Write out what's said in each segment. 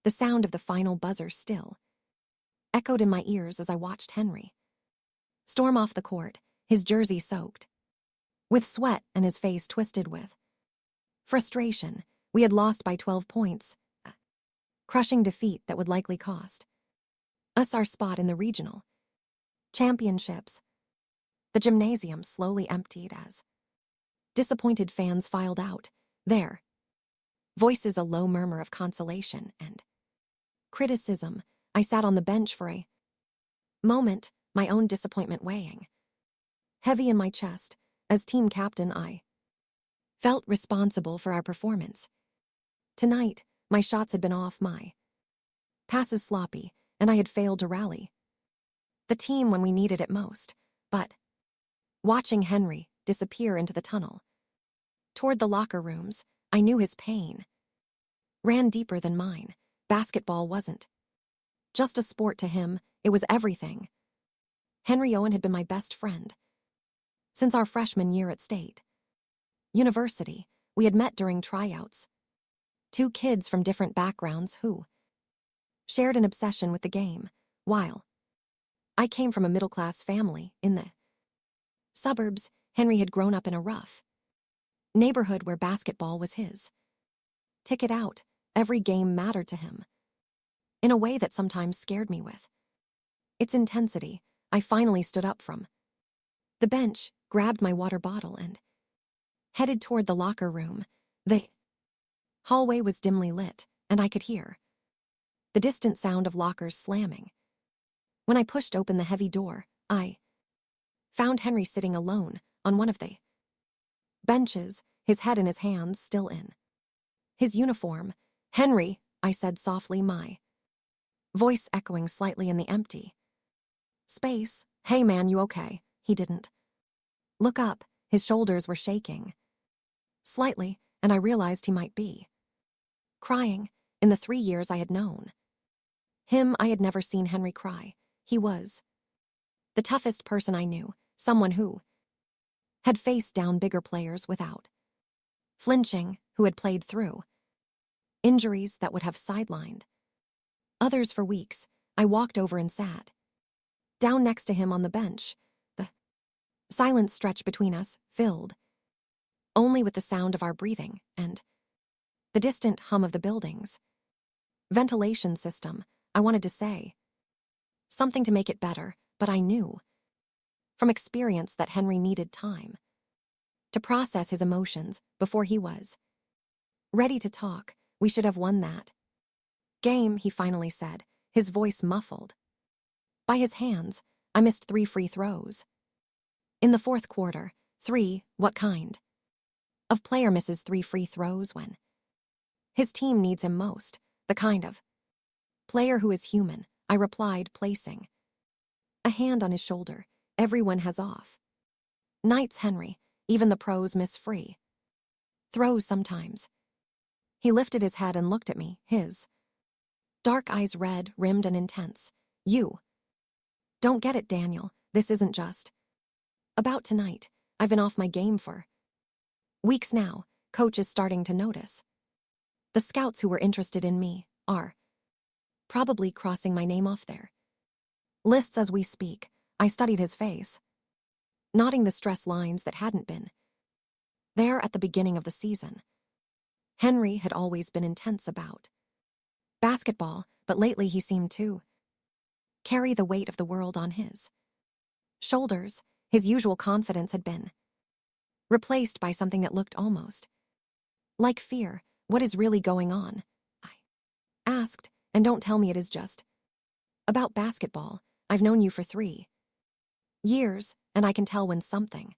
The sound of the final buzzer still echoed in my ears as I watched Henry storm off the court, his jersey soaked with sweat and his face twisted with frustration. We had lost by 12 points, a crushing defeat that would likely cost us our spot in the regional championships. The gymnasium slowly emptied as disappointed fans filed out, their voices a low murmur of consolation and criticism. I sat on the bench for a moment, my own disappointment weighing heavy in my chest. As team captain, I felt responsible for our performance. Tonight, my shots had been off, my passes sloppy, and I had failed to rally the team when we needed it most. But watching Henry disappear into the tunnel toward the locker rooms, I knew his pain ran deeper than mine. Basketball wasn't just a sport to him, it was everything. Henry Owen had been my best friend since our freshman year at State University. We had met during tryouts. Two kids from different backgrounds who shared an obsession with the game. While I came from a middle-class family in the suburbs, Henry had grown up in a rough neighborhood where basketball was his ticket out. Every game mattered to him in a way that sometimes scared me with its intensity. I finally stood up from the bench, grabbed my water bottle, and headed toward the locker room. The hallway was dimly lit, and I could hear the distant sound of lockers slamming. When I pushed open the heavy door, I found Henry sitting alone on one of the benches, his head in his hands, still in his uniform. "Henry," I said softly, my voice echoing slightly in the empty space. "Hey man, you okay?" He didn't look up. His shoulders were shaking slightly, and I realized he might be crying. In the 3 years I had known him, I had never seen Henry cry. He was the toughest person I knew, someone who had faced down bigger players without flinching, who had played through injuries that would have sidelined others for weeks. I walked over and sat down next to him on the bench. The silence stretched between us, filled only with the sound of our breathing and the distant hum of the building's ventilation system. I wanted to say something to make it better, but I knew from experience that Henry needed time to process his emotions before he was ready to talk. "We should have won that game," he finally said, his voice muffled by his hands. "I missed 3 free throws in the fourth quarter." "3? What kind of player misses 3 free throws when his team needs him most?" "The kind of player who is human," I replied, placing a hand on his shoulder. "Everyone has off nights, Henry. Even the pros miss free throws sometimes." He lifted his head and looked at me, his dark eyes red, rimmed and intense. "You don't get it, Daniel. This isn't just about tonight. I've been off my game for weeks now. Coach is starting to notice. The scouts who were interested in me are probably crossing my name off their lists as we speak." I studied his face, nodding the stress lines that hadn't been there at the beginning of the season. Henry had always been intense about basketball, but lately he seemed to carry the weight of the world on his shoulders. His usual confidence had been replaced by something that looked almost like fear. "What is really going on?" I asked. "And don't tell me it is just about basketball. I've known you for 3 years, and I can tell when something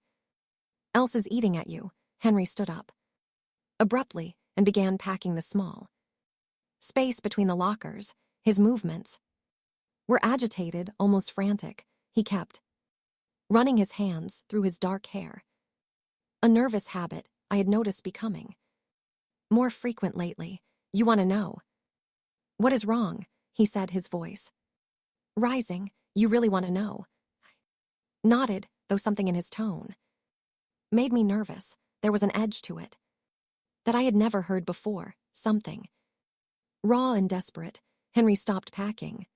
else is eating at you." Henry stood up abruptly and began packing the small space between the lockers. His movements were agitated, almost frantic. He kept running his hands through his dark hair, a nervous habit I had noticed becoming more frequent lately. "You want to know what is wrong?" he said, his voice rising. "You really want to know?" I nodded, though something in his tone made me nervous. There was an edge to it that I had never heard before, something Raw and desperate, Henry stopped packing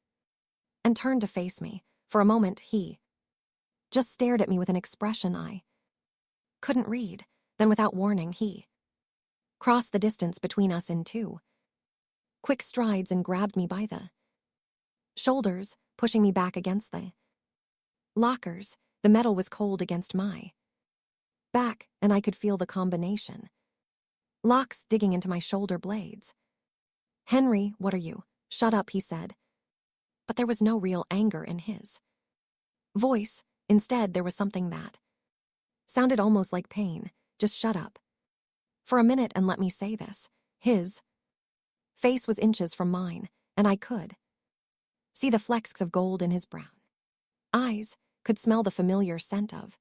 and turned to face me. For a moment, he just stared at me with an expression I couldn't read. Then, without warning, he crossed the distance between us in two quick strides and grabbed me by the shoulders, pushing me back against the lockers. The metal was cold against my back, and I could feel the combination locks digging into my shoulder blades. "Henry, what are you?" "Shut up," he said. But there was no real anger in his voice. Instead, there was something that sounded almost like pain. "Just shut up for a minute and let me say this." His face was inches from mine, and I could see the flecks of gold in his brown eyes, could smell the familiar scent of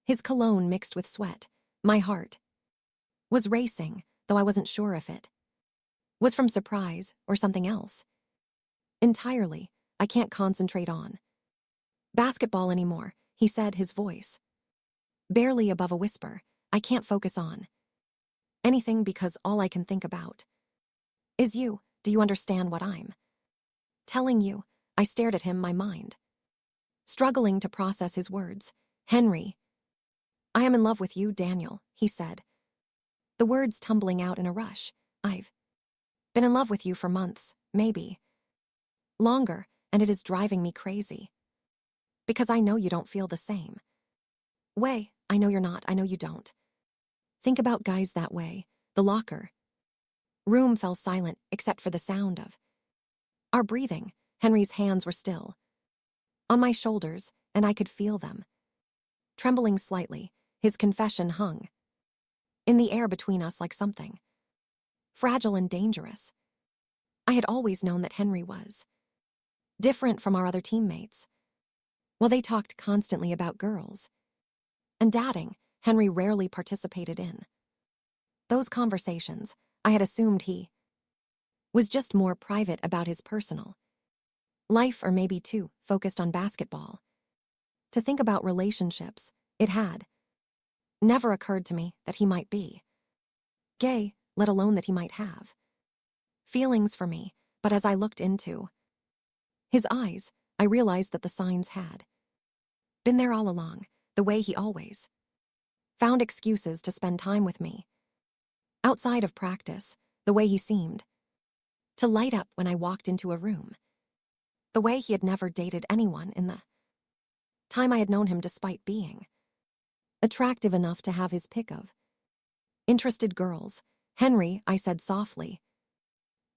his cologne mixed with sweat. My heart was racing, though I wasn't sure if it was from surprise or something else entirely. "I can't concentrate on basketball anymore," he said, his voice barely above a whisper. "I can't focus on anything because all I can think about is you. Do you understand what I'm telling you?" I stared at him, my mind struggling to process his words. "Henry, I am in love with you, Daniel," he said, the words tumbling out in a rush. "I've been in love with you for months, maybe longer, and it is driving me crazy. Because I know you don't feel the same way. I know you're not. I know you don't think about guys that way." The locker room fell silent except for the sound of our breathing. Henry's hands were still on my shoulders, and I could feel them trembling slightly. His confession hung in the air between us like something fragile and dangerous. I had always known that Henry was different from our other teammates. While they talked constantly about girls and dating, Henry rarely participated in those conversations. I had assumed he was just more private about his personal life, or maybe too focused on basketball to think about relationships. It had never occurred to me that he might be gay, let alone that he might have feelings for me. But as I looked into his eyes, I realized that the signs had been there all along. The way he always found excuses to spend time with me outside of practice, the way he seemed to light up when I walked into a room, the way he had never dated anyone in the time I had known him, despite being attractive enough to have his pick of interested girls. "Henry," I said softly.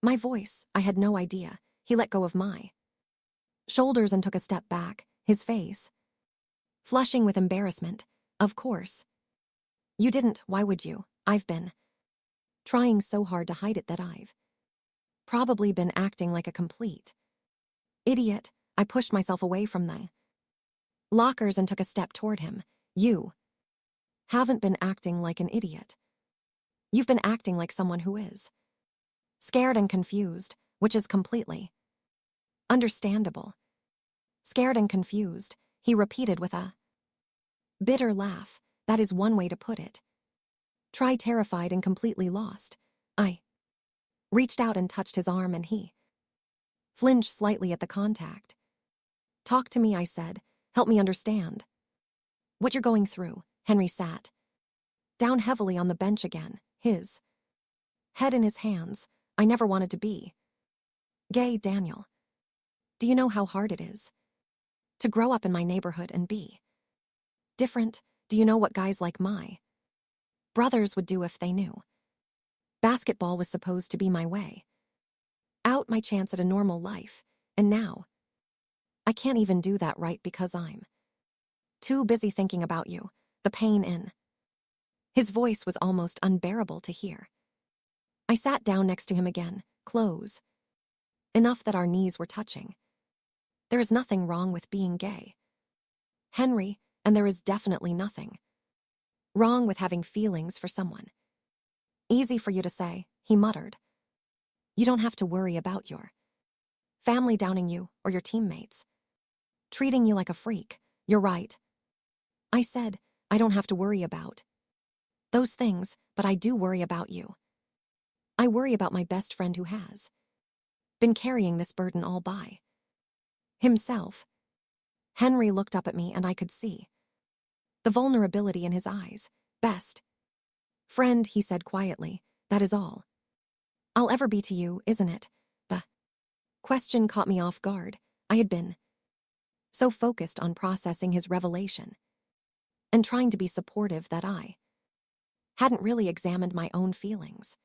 My voice, I had no idea. He let go of my shoulders and took a step back, his face flushing with embarrassment. "Of course. You didn't. Why would you? I've been trying so hard to hide it that I've probably been acting like a complete idiot." I pushed myself away from the lockers and took a step toward him. "You haven't been acting like an idiot. You've been acting like someone who is scared and confused, which is completely understandable." "Scared and confused," he repeated with a bitter laugh. "That is one way to put it. Try terrified and completely lost." I reached out and touched his arm, and he flinched slightly at the contact. "Talk to me," I said. "Help me understand what you're going through." Henry sat down heavily on the bench again, his head in his hands. "I never wanted to be gay, Daniel. Do you know how hard it is to grow up in my neighborhood and be different? Do you know what guys like my brothers would do if they knew basketball was supposed to be my way out, my chance at a normal life? And now I can't even do that right because I'm too busy thinking about you." The pain in his voice was almost unbearable to hear. I sat down next to him again, close enough that our knees were touching. "There is nothing wrong with being gay, Henry, and there is definitely nothing wrong with having feelings for someone." "Easy for you to say," he muttered. "You don't have to worry about your family downing you or your teammates treating you like a freak." "You're right," I said. "I don't have to worry about those things, but I do worry about you. I worry about my best friend who has been carrying this burden all by himself. Henry looked up at me and I could see the vulnerability in his eyes. Best friend, he said quietly, that is all I'll ever be to you, isn't it? The question caught me off guard. I had been so focused on processing his revelation and trying to be supportive that I hadn't really examined my own feelings.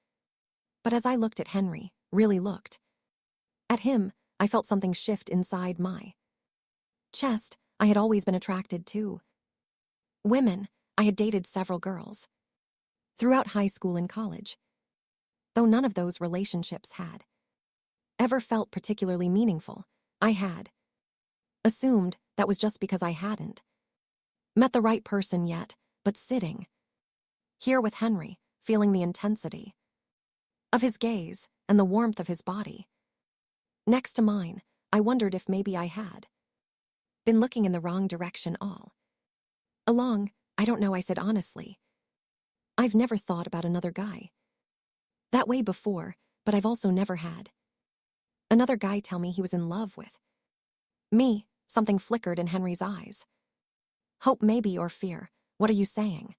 But as I looked at Henry, really looked at him, I felt something shift inside my chest. I had always been attracted to women. I had dated several girls throughout high school and college, though none of those relationships had ever felt particularly meaningful. I had assumed that was just because I hadn't met the right person yet, but sitting here with Henry, feeling the intensity of his gaze and the warmth of his body next to mine, I wondered if maybe I had been looking in the wrong direction all along. I don't know, I said honestly. I've never thought about another guy that way before, but I've also never had another guy tell me he was in love with me. Something flickered in Henry's eyes. Hope maybe, or fear. What are you saying?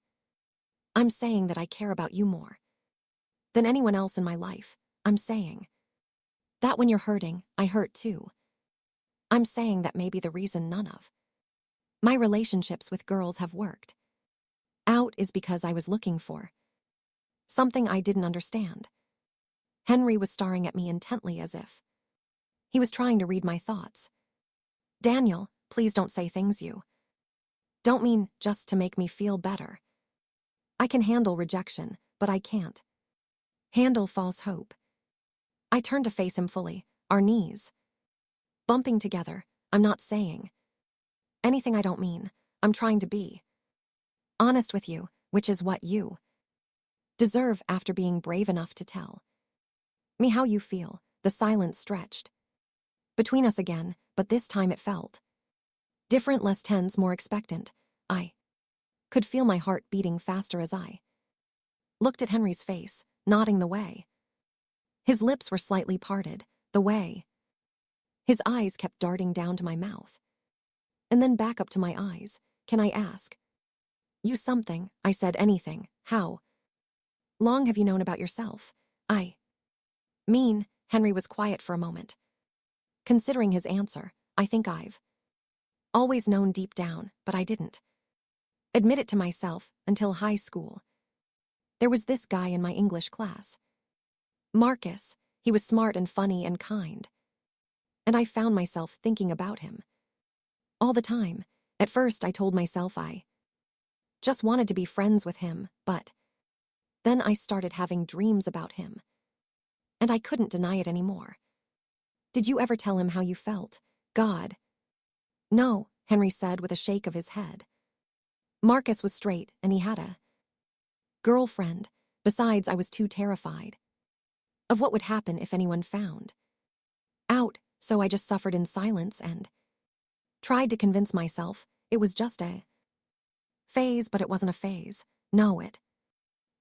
I'm saying that I care about you more than anyone else in my life. I'm saying that when you're hurting, I hurt too. I'm saying that maybe the reason none of my relationships with girls have worked out is because I was looking for something I didn't understand. Henry was staring at me intently as if he was trying to read my thoughts. Daniel, please don't say things you don't mean just to make me feel better. I can handle rejection, but I can't handle false hope. I turned to face him fully, our knees bumping together. I'm not saying anything I don't mean. I'm trying to be honest with you, which is what you deserve after being brave enough to tell me how you feel. The silence stretched between us again, but this time it felt different, less tense, more expectant. I could feel my heart beating faster as I looked at Henry's face, nodding the way his lips were slightly parted, the way his eyes kept darting down to my mouth and then back up to my eyes. Can I ask you something? I said. Anything. How long have you known about yourself? I mean, Henry was quiet for a moment, considering his answer. I think I've always known deep down, but I didn't admit it to myself until high school. There was this guy in my English class, Marcus. He was smart and funny and kind, and I found myself thinking about him all the time. At first, I told myself I just wanted to be friends with him, but then I started having dreams about him, and I couldn't deny it anymore. Did you ever tell him how you felt? God. No, Henry said with a shake of his head. Marcus was straight, and he had a girlfriend. Besides, I was too terrified of what would happen if anyone found out, so I just suffered in silence and tried to convince myself it was just a phase, but it wasn't a phase. No, it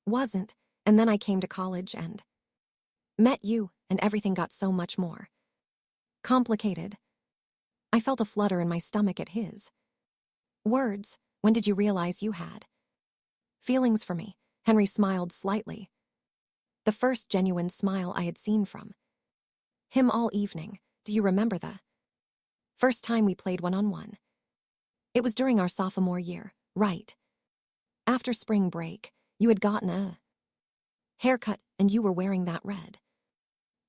wasn't. And then I came to college and met you, and everything got so much more complicated. I felt a flutter in my stomach at his words. When did you realize you had feelings for me? Henry smiled slightly, the first genuine smile I had seen from him all evening. Do you remember the first time we played one-on-one? It was during our sophomore year, right after spring break. You had gotten a haircut, and you were wearing that red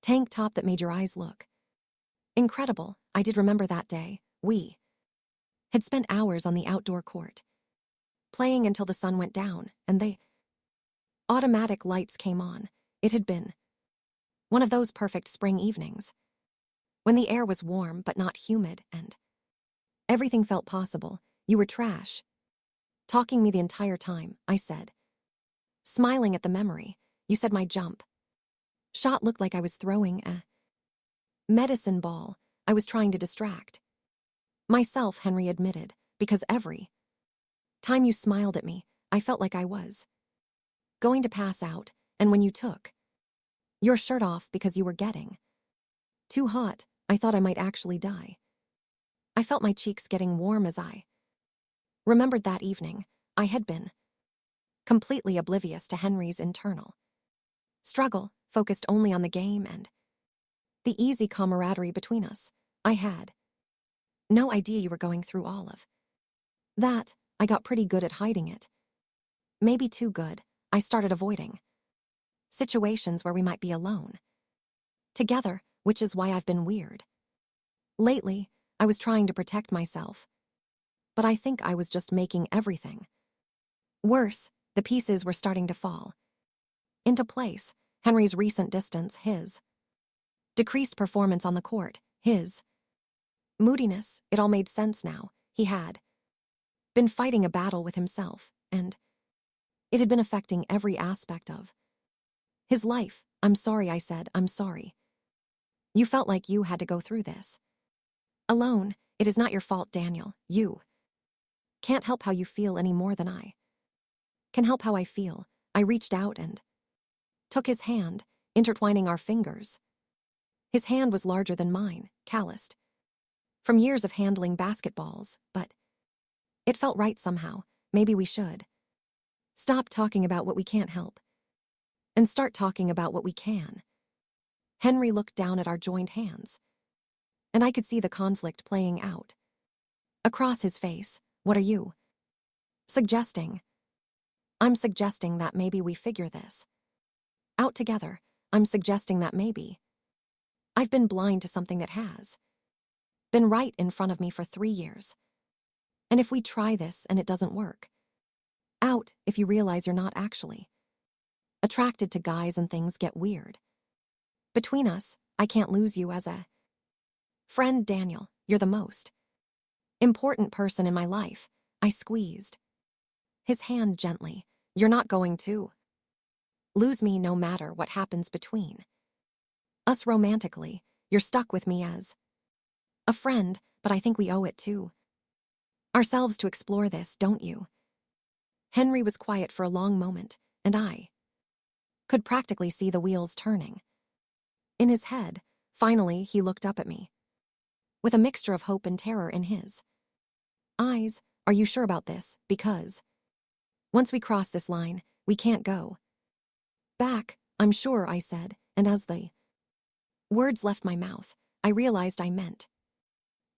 tank top that made your eyes look incredible. I did remember that day. We had spent hours on the outdoor court, playing until the sun went down, and the automatic lights came on. It had been one of those perfect spring evenings, when the air was warm but not humid, and everything felt possible. You were trash talking me the entire time, I said, smiling at the memory. You said my jump shot looked like I was throwing a medicine ball. I was trying to distract myself, Henry admitted, because every time you smiled at me, I felt like I was going to pass out. And when you took your shirt off because you were getting Too hot, I thought I might actually die. I felt my cheeks getting warm as I remembered that evening. I had been completely oblivious to Henry's internal struggle, focused only on the game and the easy camaraderie between us. I had no idea you were going through all of that. I got pretty good at hiding it. Maybe too good. I started avoiding situations where we might be alone together, which is why I've been weird. Lately, I was trying to protect myself, but I think I was just making everything worse. The pieces were starting to fall into place. Henry's recent distance, his decreased performance on the court, his moodiness, it all made sense now. He had been fighting a battle with himself, and it had been affecting every aspect of his life. I'm sorry, I said. I'm sorry. You felt like you had to go through this alone. It is not your fault, Daniel. You can't help how you feel any more than I can help how I feel. I reached out and took his hand, intertwining our fingers. His hand was larger than mine, calloused from years of handling basketballs, but it felt right somehow. Maybe we should stop talking about what we can't help and start talking about what we can. Henry looked down at our joined hands, and I could see the conflict playing out across his face. What are you suggesting? I'm suggesting that maybe we figure this out together. I'm suggesting that maybe I've been blind to something that has been right in front of me for 3 years. And if we try this and it doesn't work out, if you realize you're not actually attracted to guys and things get weird between us, I can't lose you as a friend, Daniel. You're the most important person in my life. I squeezed his hand gently. You're not going to lose me no matter what happens between us romantically. You're stuck with me as a friend, but I think we owe it to ourselves to explore this, don't you? Henry was quiet for a long moment, and I could practically see the wheels turning in his head. Finally, he looked up at me with a mixture of hope and terror in his eyes. Are you sure about this? Because once we cross this line, we can't go back. I'm sure, I said, and as the words left my mouth, I realized I meant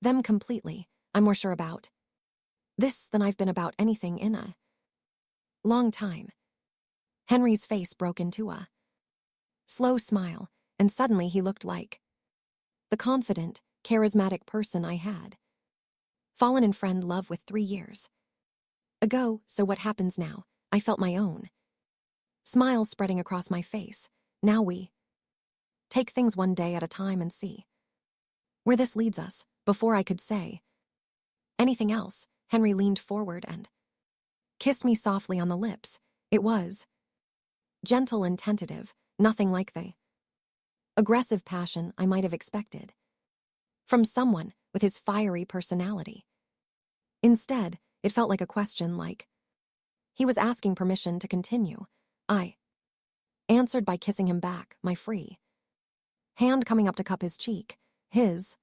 them completely. I'm more sure about this than I've been about anything in a long time. Henry's face broke into a slow smile, and suddenly he looked like the confident, charismatic person I had fallen in friend love with 3 years ago. So what happens now? I felt my own smile spreading across my face. Now we take things one day at a time and see where this leads us. Before I could say anything else, Henry leaned forward and kissed me softly on the lips. It was gentle and tentative, nothing like the aggressive passion I might have expected from someone with his fiery personality. Instead, it felt like a question, like he was asking permission to continue. I answered by kissing him back, my free hand coming up to cup his cheek. His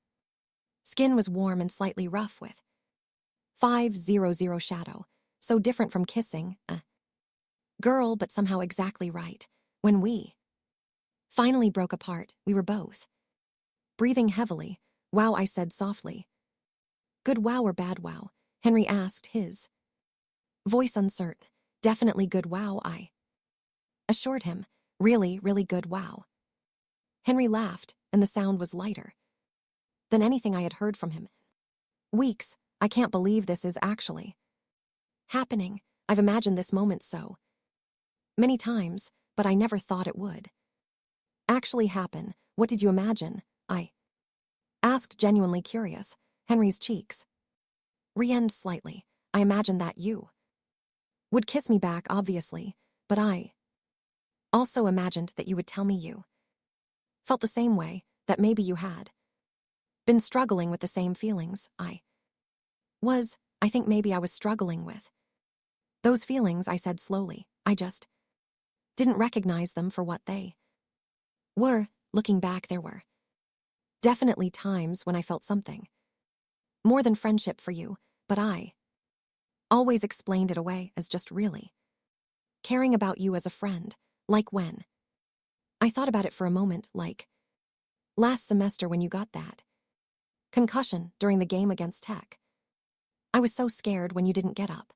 skin was warm and slightly rough with 500 shadow, so different from kissing a girl, but somehow exactly right. When we finally broke apart, we were both breathing heavily. Wow, I said softly. Good wow or bad wow? Henry asked, his voice uncertain. Definitely good wow, I assured him. Really, really good wow. Henry laughed, and the sound was lighter than anything I had heard from him. Weeks. I can't believe this is actually happening. I've imagined this moment so many times, but I never thought it would actually happen. What did you imagine? I asked, genuinely curious. Henry's cheeks re-ended slightly. I imagined that you would kiss me back, obviously, but I also imagined that you would tell me you felt the same way, that maybe you had been struggling with the same feelings I think maybe I was struggling with those feelings, I said slowly. I just didn't recognize them for what they were. Looking back, there were Definitely times when I felt something. More than friendship for you, but I always explained it away as just really caring about you as a friend, like when. I thought about it for a moment, like last semester when you got that concussion during the game against Tech. I was so scared when you didn't get up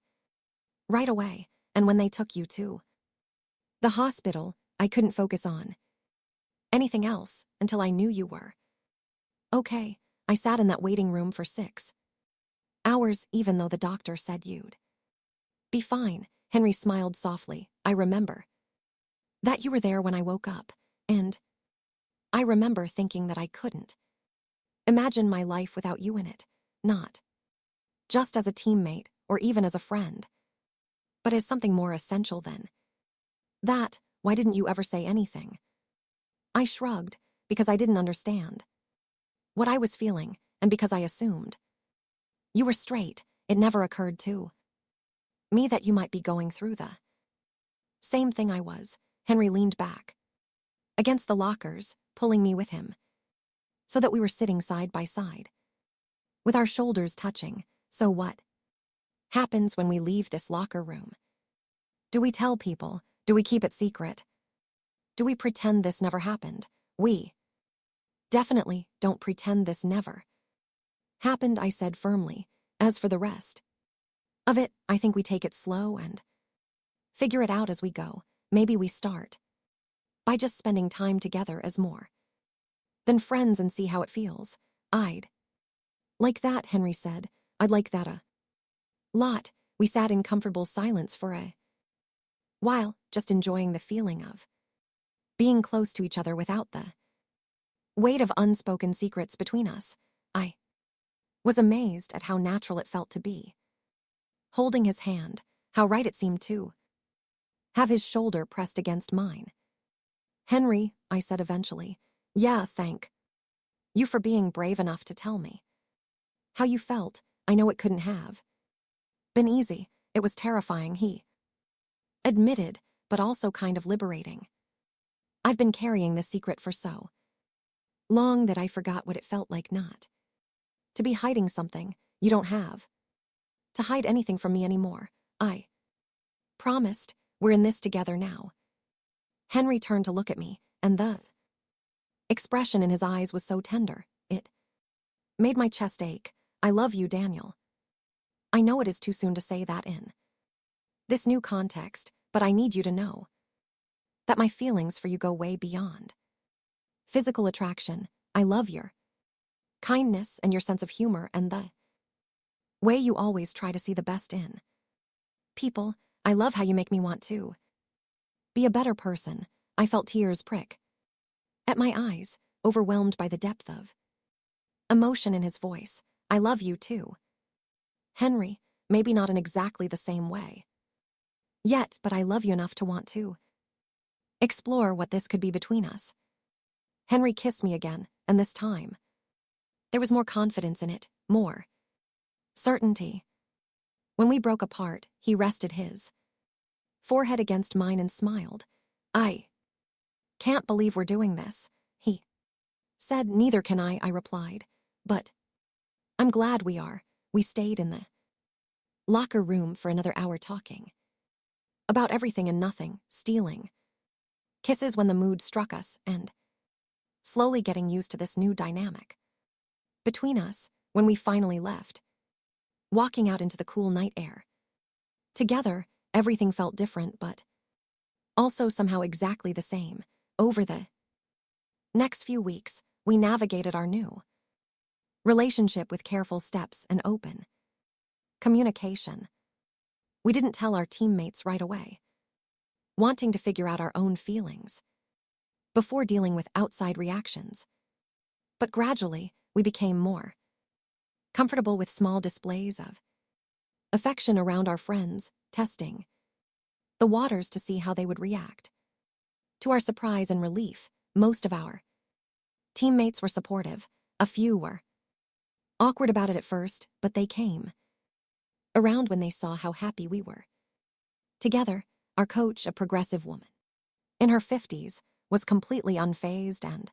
right away, and when they took you to the hospital, I couldn't focus on anything else until I knew you were okay. I sat in that waiting room for 6 hours, even though the doctor said you'd be fine. Henry smiled softly. I remember that you were there when I woke up, and I remember thinking that I couldn't imagine my life without you in it, not just as a teammate or even as a friend, but as something more essential than that. Why didn't you ever say anything? I shrugged, because I didn't understand what I was feeling, and because I assumed you were straight. It never occurred to me that you might be going through the same thing I was. Henry leaned back against the lockers, pulling me with him, so that we were sitting side by side, with our shoulders touching. So what happens when we leave this locker room? Do we tell people? Do we keep it secret? Do we pretend this never happened? We definitely don't pretend this never happened, I said firmly. As for the rest of it, I think we take it slow and figure it out as we go. Maybe we start by just spending time together as more than friends and see how it feels. I'd like that, Henry said. I'd like that a lot. We sat in comfortable silence for a while, just enjoying the feeling of being close to each other without the weight of unspoken secrets between us. I was amazed at how natural it felt to be holding his hand, how right it seemed to have his shoulder pressed against mine. Henry, I said eventually, yeah, thank you for being brave enough to tell me how you felt. I know it couldn't have been easy. It was terrifying, he admitted, but also kind of liberating. I've been carrying this secret for so long that I forgot what it felt like not to be hiding something. You don't have to hide anything from me anymore. I promised. We're in this together now. Henry turned to look at me, and the expression in his eyes was so tender, it made my chest ache. I love you, Daniel. I know it is too soon to say that in this new context, but I need you to know that my feelings for you go way beyond physical attraction. I love your kindness and your sense of humor and the way you always try to see the best in people. I love how you make me want to be a better person. I felt tears prick at my eyes, overwhelmed by the depth of emotion in his voice. I love you too, Henry, maybe not in exactly the same way yet, but I love you enough to want to explore what this could be between us. Henry kissed me again, and this time there was more confidence in it, more certainty. When we broke apart, he rested his forehead against mine and smiled. I can't believe we're doing this, he said. Neither can I replied. But I'm glad we are. We stayed in the locker room for another hour talking about everything and nothing, stealing kisses when the mood struck us, and slowly getting used to this new dynamic between us. When we finally left, walking out into the cool night air together, everything felt different, but also somehow exactly the same. Over the next few weeks, we navigated our new relationship with careful steps and open communication. We didn't tell our teammates right away, wanting to figure out our own feelings before dealing with outside reactions. But gradually, we became more comfortable with small displays of affection around our friends, testing the waters to see how they would react. To our surprise and relief, most of our teammates were supportive. A few were awkward about it at first, but they came around when they saw how happy we were together. Our coach, a progressive woman in her 50s, was completely unfazed and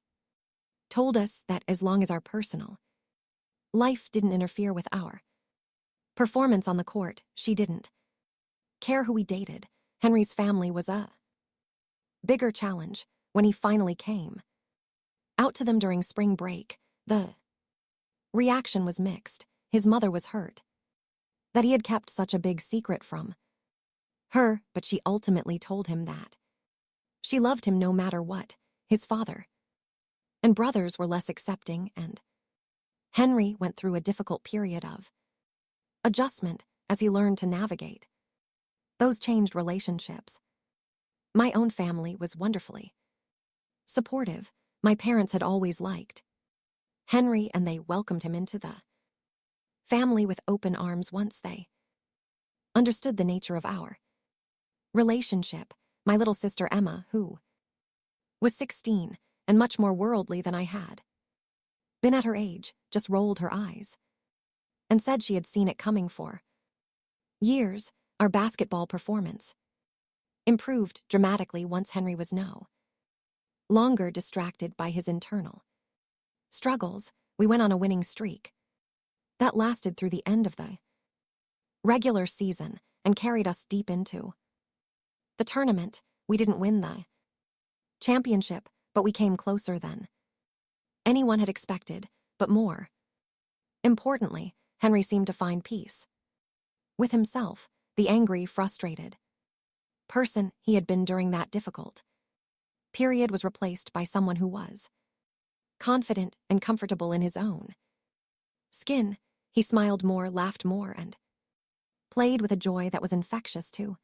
told us that as long as our personal life didn't interfere with our performance on the court, she didn't care who we dated. Henry's family was a bigger challenge when he finally came out to them during spring break. The reaction was mixed. His mother was hurt that he had kept such a big secret from her, but she ultimately told him that she loved him no matter what. His father and brothers were less accepting, and Henry went through a difficult period of adjustment as he learned to navigate those changed relationships. My own family was wonderfully supportive. My parents had always liked Henry, and they welcomed him into the family with open arms once they understood the nature of our relationship. My little sister Emma, who was 16 and much more worldly than I had been at her age, just rolled her eyes and said she had seen it coming for years. Our basketball performance improved dramatically once Henry was no longer distracted by his internal struggles. We went on a winning streak that lasted through the end of the regular season and carried us deep into the tournament. We didn't win the championship, but we came closer than anyone had expected. But more importantly, Henry seemed to find peace with himself. The angry, frustrated person he had been during that difficult period was replaced by someone who was confident and comfortable in his own skin. He smiled more, laughed more, and played with a joy that was infectious to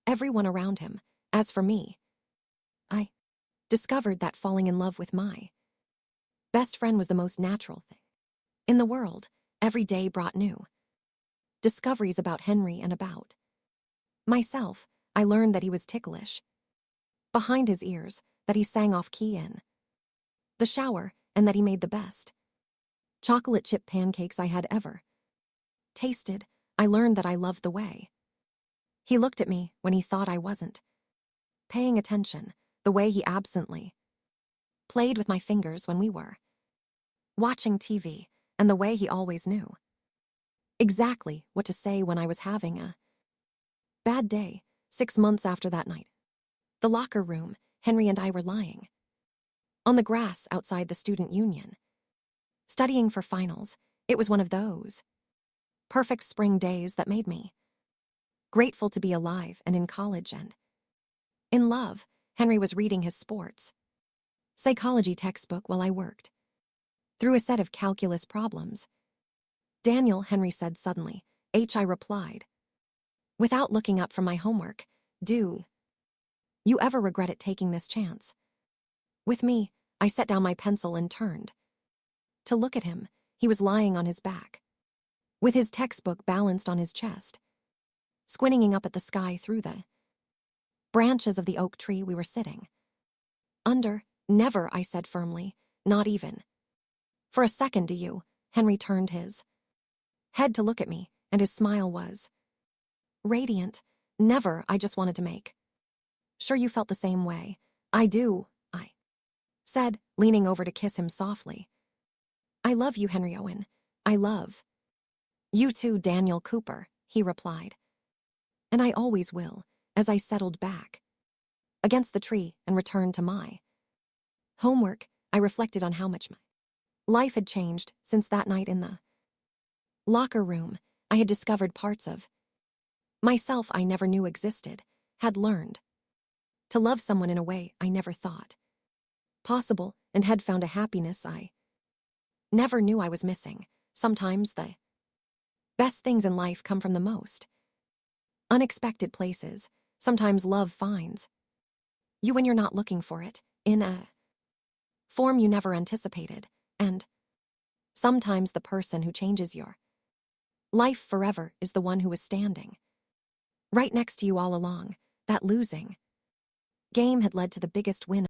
everyone around him. As for me, I discovered that falling in love with my best friend was the most natural thing in the world. Every day brought new discoveries about Henry and about myself. I learned that he was ticklish behind his ears, that he sang off key in the shower, and that he made the best chocolate chip pancakes I had ever tasted. I learned that I loved the way he looked at me when he thought I wasn't paying attention, the way he absently played with my fingers when we were watching TV, and the way he always knew exactly what to say when I was having a bad day. 6 months after that night, the locker room, Henry and I were lying on the grass outside the student union, studying for finals. It was one of those perfect spring days that made me grateful to be alive and in college and in love. Henry was reading his sports psychology textbook while I worked through a set of calculus problems. Daniel, Henry said suddenly. I replied, without looking up from my homework. Do you ever regret it taking this chance with me? I set down my pencil and turned to look at him. He was lying on his back, with his textbook balanced on his chest, squinting up at the sky through the branches of the oak tree we were sitting under. Never, I said firmly. Not even for a second. Do you? Henry turned his head to look at me, and his smile was radiant. Never. I just wanted to make sure you felt the same way. I do, I said, leaning over to kiss him softly. I love you, Henry Owen. I love you too, Daniel Cooper, he replied. And I always will. As I settled back against the tree and returned to my homework, I reflected on how much my life had changed since that night in the locker room. I had discovered parts of myself I never knew existed, had learned to love someone in a way I never thought possible, and had found a happiness I never knew I was missing. Sometimes the best things in life come from the most unexpected places. Sometimes love finds you when you're not looking for it, in a form you never anticipated, and sometimes the person who changes your life forever is the one who is standing right next to you all along. That losing game had led to the biggest win